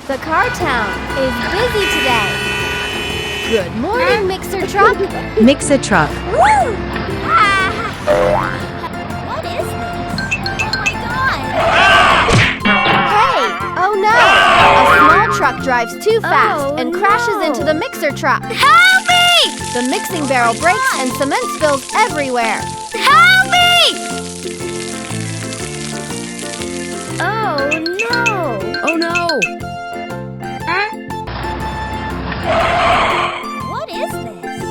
The car town is busy today. Good morning, mixer truck. Mixer truck. Woo! What is this? Oh my god! Hey! Oh no! A small truck drives too fast and crashes into the mixer truck. Help me! The mixing barrel breaks and cement spills everywhere. Help me! Oh no! Oh no! What is this?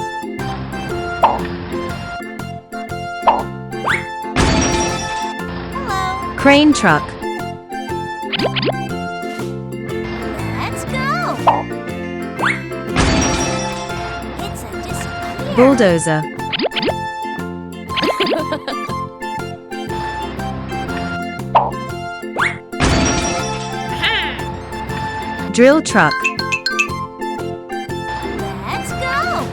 Hello. Crane truck. Let's go. It's a disappear. Bulldozer. Drill truck. Let's go.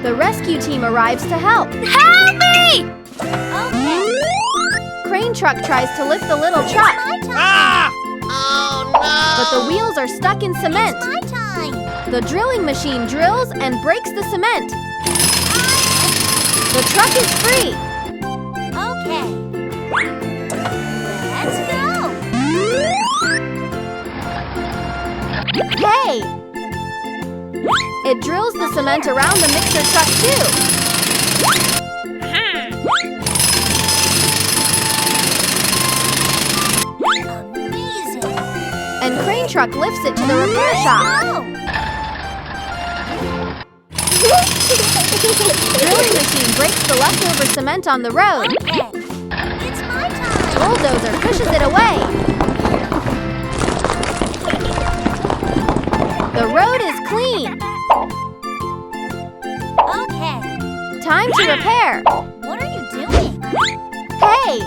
The rescue team arrives to help. Help me! Okay. Crane truck tries to lift the little truck, My time. but the wheels are stuck in cement. My time. The drilling machine drills and breaks the cement. The truck is free. Okay. Let's go. Hey! It drills the cement around the mixer truck too. Amazing. And crane truck lifts it to the repair shop. Drilling machine breaks the leftover cement on the road. Okay. It's my time. Bulldozer pushes it away. The road is clean. Okay. Time to repair. What are you doing? Hey!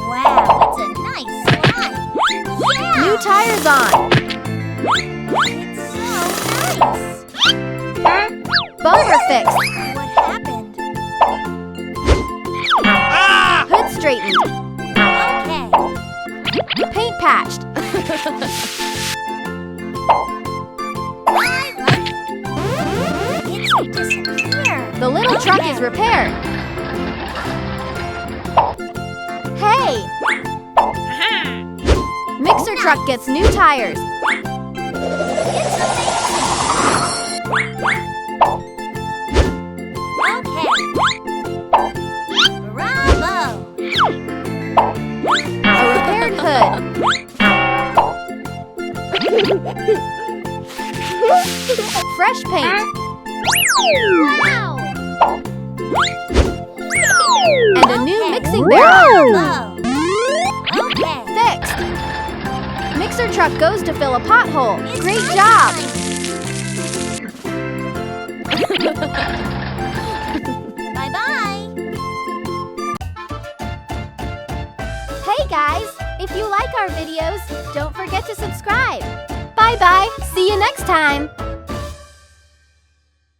Wow, it's a nice slide. Yeah. New tires on. It's so nice. Bumper fixed. What happened? Hood straightened. Okay. Paint patched. It's a disappear. The little truck is repaired. Hey! Mixer truck gets new tires. It's amazing. Okay. Bravo. A repaired hood. Fresh paint. Wow. And a new mixing barrel. Bravo. Okay. Fixed. Mixer truck goes to fill a pothole. It's Great my job. Bye-bye. Hey guys, if you like our videos, don't forget to subscribe. Bye-bye. See you next time.